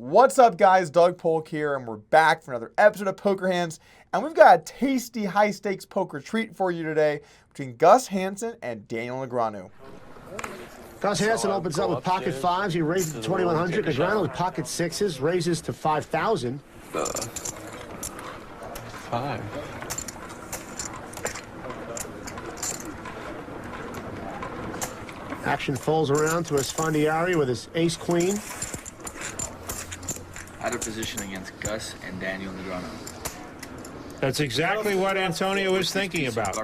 What's up, guys? Doug Polk here, and we're back for another episode of Poker Hands. And we've got a tasty high-stakes poker treat for you today between Gus Hansen and Daniel Negreanu. Gus Hansen opens up with pocket fives. He raises to 2,100. Negreanu with pocket sixes, raises to 5,000. Five. Action folds around to Esfandiari with his ace-queen. Out of position against Gus and Daniel Negreanu. That's exactly what Antonio is thinking about.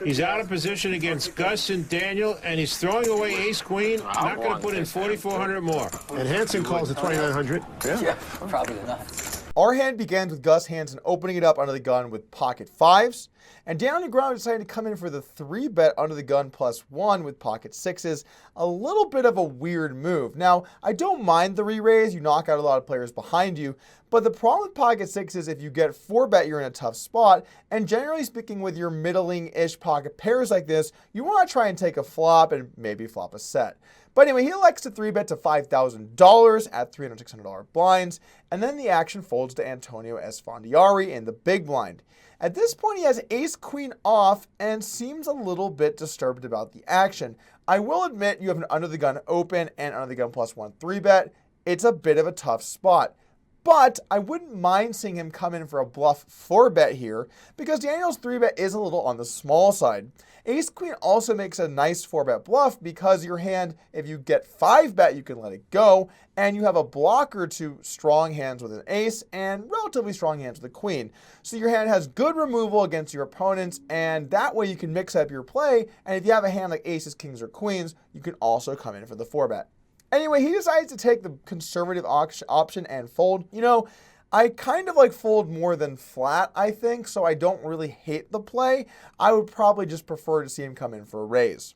He's out of position against Gus and Daniel, and he's throwing away ace-queen. Not going to put in 4,400 more. And Hansen calls at 2,900. Yeah, probably not. Our hand begins with Gus Hansen opening it up under the gun with pocket fives, and Daniel Negreanu decided to come in for the 3-bet under the gun +1 with pocket sixes. A little bit of a weird move. Now, I don't mind the re-raise. You knock out a lot of players behind you, but the problem with pocket sixes, if you get 4-bet, you're in a tough spot, and generally speaking, with your middling-ish pocket pairs like this, you want to try and take a flop and maybe flop a set. But anyway, he elects to 3-bet to $5,000 at $300, $600 blinds, and then the action folds to Antonio Esfandiari in the big blind. At this point, he has ace-queen off and seems a little bit disturbed about the action. I will admit you have an under-the-gun open and under-the-gun +1 3-bet. It's a bit of a tough spot. But I wouldn't mind seeing him come in for a bluff 4-bet here because Daniel's 3-bet is a little on the small side. Ace-queen also makes a nice 4-bet bluff because your hand, if you get 5-bet, you can let it go, and you have a blocker to strong hands with an ace and relatively strong hands with a queen. So your hand has good removal against your opponents, and that way you can mix up your play, and if you have a hand like aces, kings, or queens, you can also come in for the 4-bet. Anyway, he decides to take the conservative option and fold. You know, I kind of like fold more than flat, I think, so I don't really hate the play. I would probably just prefer to see him come in for a raise.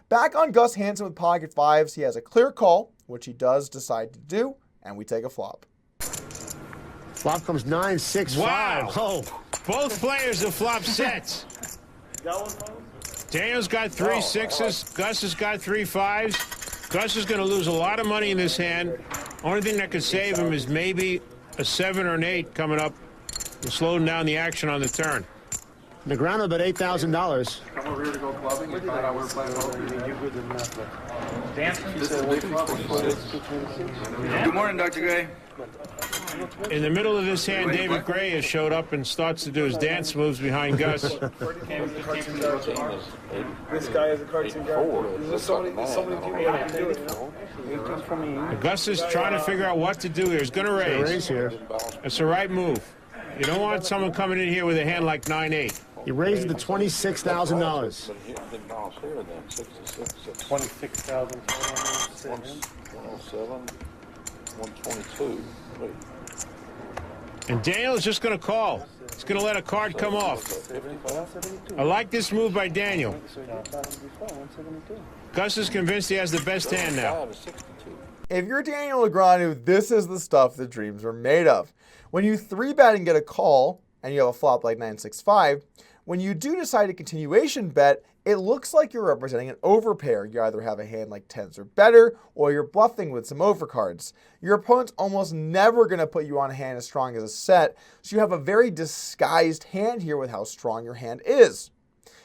Back on Gus Hansen with pocket fives, he has a clear call, which he does decide to do, and we take a flop. Flop comes 9, 6, 5. Wow. Oh, Both players have flopped sets. Daniel's got 3 sixes. Gus has got 3 fives. Gus is going to lose a lot of money in this hand. Only thing that could save him is maybe a 7 or an 8 coming up and slowing down the action on the turn. Negreanu bet $8,000. Come over here to go clubbing and find out where we're playing well. Good morning, Dr. Gray. In the middle of this hand, David Gray has showed up and starts to do his dance moves behind Gus. This guy is a cartoon character. There's so many people that can do it. Gus is trying to figure out what to do here. He's going to raise. Here. It's the right move. You don't want someone coming in here with a hand like 9-8. He raised to $26,000. 26,000. 122. And Daniel is just going to call. He's going to let a card come off. I like this move by Daniel. Gus is convinced he has the best hand now. If you're Daniel Negreanu, this is the stuff that dreams are made of. When you 3-bet and get a call, and you have a flop like 9-6-5, when you do decide a continuation bet, it looks like you're representing an overpair. You either have a hand like 10s or better, or you're bluffing with some overcards. Your opponent's almost never going to put you on a hand as strong as a set, so you have a very disguised hand here with how strong your hand is.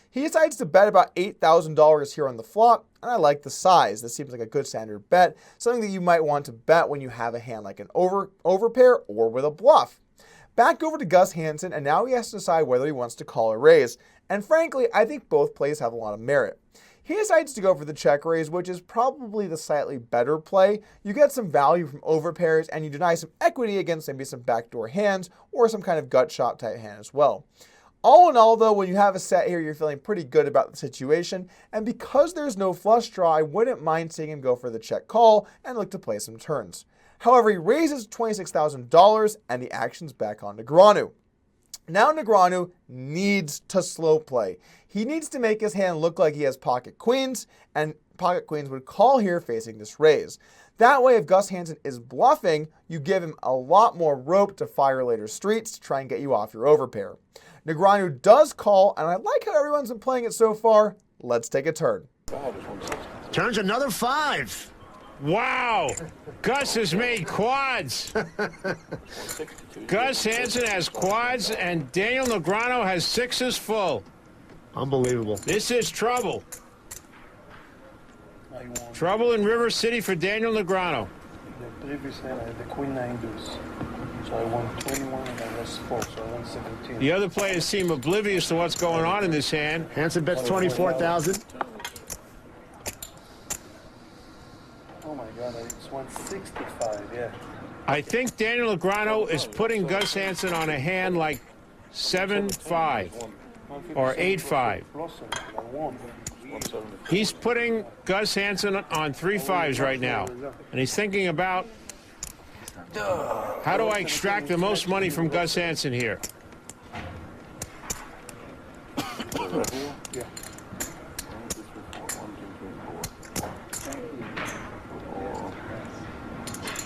He decides to bet about $8,000 here on the flop, and I like the size. This seems like a good standard bet, something that you might want to bet when you have a hand like an overpair or with a bluff. Back over to Gus Hansen, and now he has to decide whether he wants to call or raise. And frankly, I think both plays have a lot of merit. He decides to go for the check raise, which is probably the slightly better play. You get some value from overpairs, and you deny some equity against maybe some backdoor hands or some kind of gut shot type hand as well. All in all, though, when you have a set here, you're feeling pretty good about the situation, and because there's no flush draw, I wouldn't mind seeing him go for the check call and look to play some turns. However, he raises $26,000, and the action's back on Negreanu. Now Negreanu needs to slow play. He needs to make his hand look like he has pocket queens, and pocket queens would call here facing this raise. That way, if Gus Hansen is bluffing, you give him a lot more rope to fire later streets to try and get you off your overpair. Negreanu does call, and I like how everyone's been playing it so far. Let's take a turn. Turns another 5. Wow! Gus has made quads. Gus Hansen has quads, and Daniel Negreanu has sixes full. Unbelievable. This is trouble. I won. Trouble in River City for Daniel Negreanu. The previous hand, I had the queen nine deuce. So I won 21 and I lost 4, so I won 17. The other players seem oblivious to what's going on in this hand. Hansen bets 24,000. Oh my God, I just won 65, yeah. I think Daniel Negreanu is putting Gus Hansen on a hand like 7-5 or 8-5. Plus, I won. He's putting Gus Hansen on 3 5s right now, and he's thinking about, how do I extract the most money from Gus Hansen here? Yeah.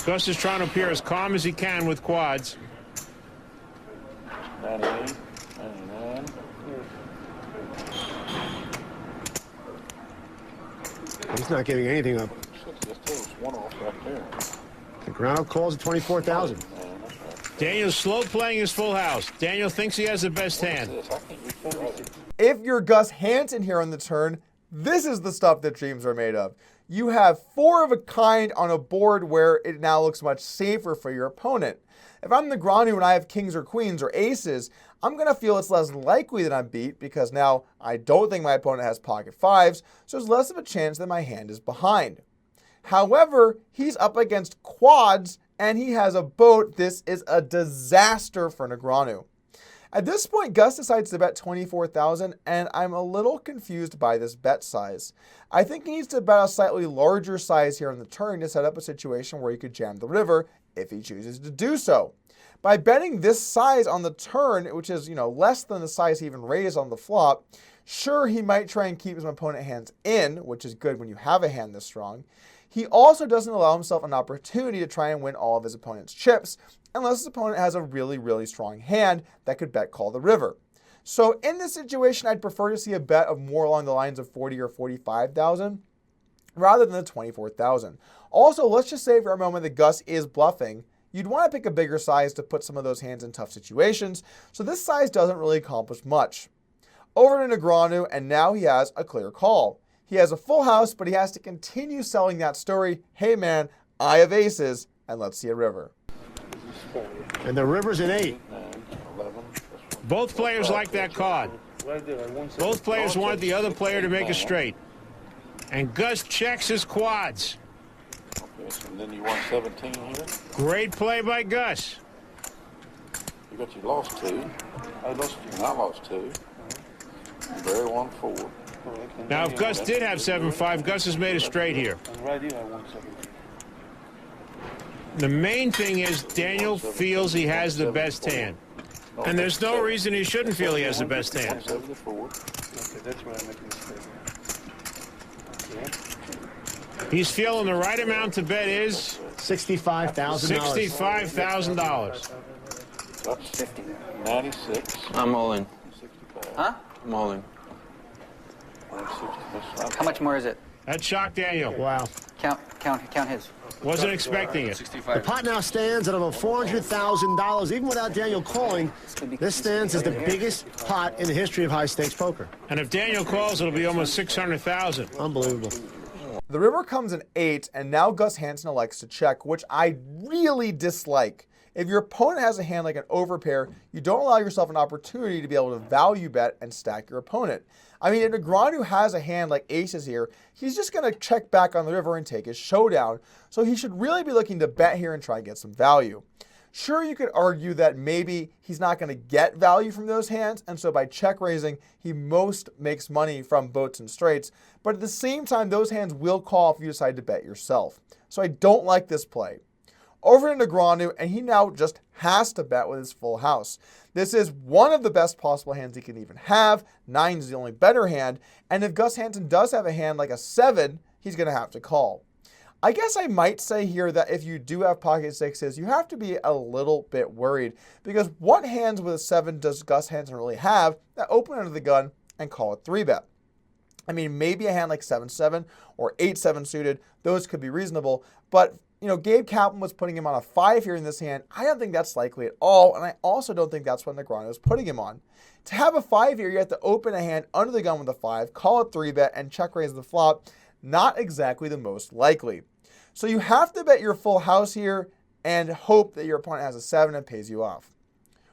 Gus is trying to appear as calm as he can with quads. 98, 99. He's not giving anything up. One off right there. Negreanu calls at 24,000. Daniel's slow playing his full house. Daniel thinks he has the best hand. If you're Gus Hansen here on the turn, this is the stuff that dreams are made of. You have 4 of a kind on a board where it now looks much safer for your opponent. If I'm Negreanu and I have kings or queens or aces, I'm going to feel it's less likely that I'm beat because now I don't think my opponent has pocket 5s, so there's less of a chance that my hand is behind. However, he's up against quads and he has a boat. This is a disaster for Negreanu. At this point, Gus decides to bet 24,000, and I'm a little confused by this bet size. I think he needs to bet a slightly larger size here on the turn to set up a situation where he could jam the river if he chooses to do so. By betting this size on the turn, which is, less than the size he even raised on the flop, sure, he might try and keep his opponent's hands in, which is good when you have a hand this strong. He also doesn't allow himself an opportunity to try and win all of his opponent's chips, unless his opponent has a really, really strong hand that could bet call the river. So in this situation, I'd prefer to see a bet of more along the lines of 40 or 45,000 rather than the 24,000. Also, let's just say for a moment that Gus is bluffing. You'd want to pick a bigger size to put some of those hands in tough situations, so this size doesn't really accomplish much. Over to Negreanu, and now he has a clear call. He has a full house, but he has to continue selling that story. Hey man, I have aces, and let's see a river. And the river's an 8. Both players like that card. Both players want the other player to make a straight. And Gus checks his quads. Okay, so then you won 17 here. Great play by Gus. You lost 2. I lost 2. And I lost 2. Barry won 4. Now, if Gus did have 7-5, Gus has made a straight here. And right here I won 17. The main thing is Daniel feels he has the best hand. And there's no reason he shouldn't feel he has the best hand. 74. Okay, that's where I make a mistake. Okay. He's feeling the right amount to bet is $65,000. $65,000. That's 96. I'm all in. 65. Huh? I'm all in. 60. How much more is it? That shocked Daniel. Wow. Count his. Wasn't expecting it. The pot now stands at over $400,000. Even without Daniel calling, this stands as the biggest pot in the history of high-stakes poker. And if Daniel calls, it'll be almost $600,000. Unbelievable. The river comes in 8, and now Gus Hansen elects to check, which I really dislike. If your opponent has a hand like an overpair, you don't allow yourself an opportunity to be able to value bet and stack your opponent. I mean, if Negreanu has a hand like aces here, he's just going to check back on the river and take his showdown. So he should really be looking to bet here and try and get some value. Sure, you could argue that maybe he's not going to get value from those hands, and so by check raising, he most makes money from boats and straights. But at the same time, those hands will call if you decide to bet yourself. So I don't like this play. Over to Negreanu, and he now just has to bet with his full house. This is one of the best possible hands he can even have. 9 is the only better hand, and if Gus Hansen does have a hand like a 7, he's going to have to call. I guess I might say here that if you do have pocket 6s, you have to be a little bit worried, because what hands with a 7 does Gus Hansen really have that open under the gun and call it 3-bet? I mean, maybe a hand like 7-7 or 8-7 suited, those could be reasonable. But, you know, Gabe Kaplan was putting him on a 5 here in this hand. I don't think that's likely at all, and I also don't think that's what Negreanu is putting him on. To have a 5 here, you have to open a hand under the gun with a 5, call it 3-bet, and check raise the flop. Not exactly the most likely. So you have to bet your full house here and hope that your opponent has a 7 and pays you off.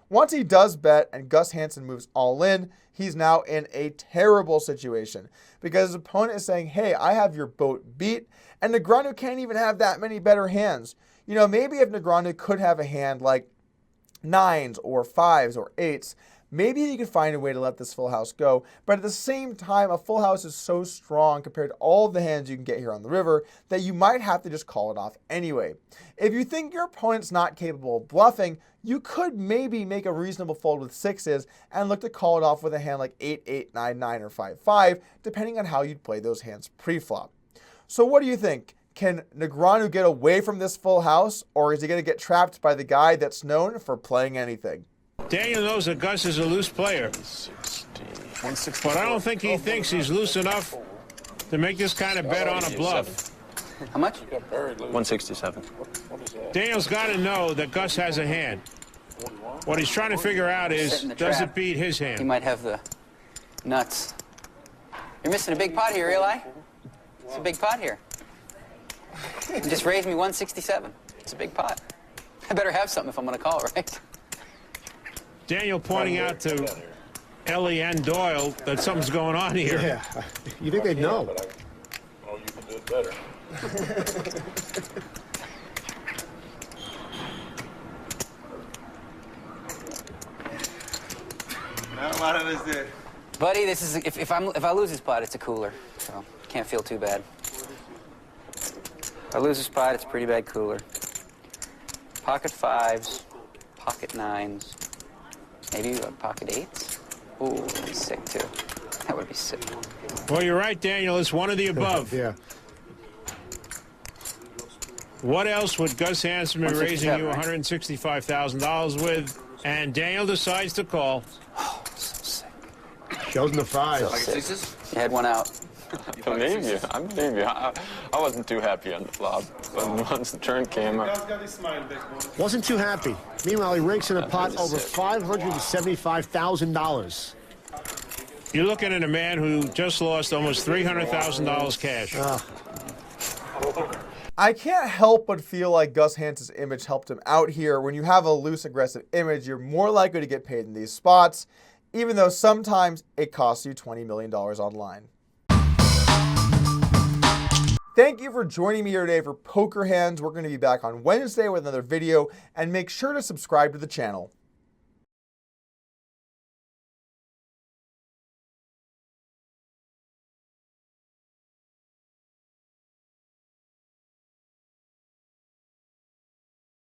Once he does bet and Gus Hansen moves all in, he's now in a terrible situation because his opponent is saying, hey, I have your boat beat, and Negreanu can't even have that many better hands. You know, maybe if Negreanu could have a hand like 9s or 5s or 8s, maybe you could find a way to let this full house go, but at the same time, a full house is so strong compared to all the hands you can get here on the river that you might have to just call it off anyway. If you think your opponent's not capable of bluffing, you could maybe make a reasonable fold with 6s and look to call it off with a hand like 8-8, 9-9, or 5-5, depending on how you'd play those hands pre-flop. So what do you think? Can Negreanu get away from this full house, or is he going to get trapped by the guy that's known for playing anything? Daniel knows that Gus is a loose player, but I don't think he thinks he's loose enough to make this kind of bet on a bluff. How much? 167. What is that? Daniel's got to know that Gus has a hand. What he's trying to figure out is, Setting the does trap. it beat his He hand? might have the nuts. You're missing a big pot here, Eli. It's a big pot here. You just raised me 167. It's a big pot. I better have something if I'm going to call it, right? Daniel pointing out to Ellie and Doyle that something's going on here. Yeah. You think they'd know? But I know you can do it better. Not a lot of us did. Buddy, this is if I lose this pot, it's a cooler, so can't feel too bad. If I lose this pot, it's a pretty bad cooler. Pocket 5s, pocket 9s, maybe pocket 8s. Ooh, that'd be sick too. That would be sick. Well, you're right, Daniel. It's one of the above. Yeah. What else would Gus Hansen be raising you 167, $165,000 with? And Daniel decides to call. Oh, so sick. Shows in the 5s. So sick. You had one out. I believe you. I wasn't too happy on the flop, but once the turn came up. Wasn't too happy. Meanwhile, he rakes in a pot over $575,000. You're looking at a man who just lost almost $300,000 cash. I can't help but feel like Gus Hansen's image helped him out here. When you have a loose, aggressive image, you're more likely to get paid in these spots, even though sometimes it costs you $20 million online. Thank you for joining me here today for Poker Hands. We're going to be back on Wednesday with another video, and make sure to subscribe to the channel.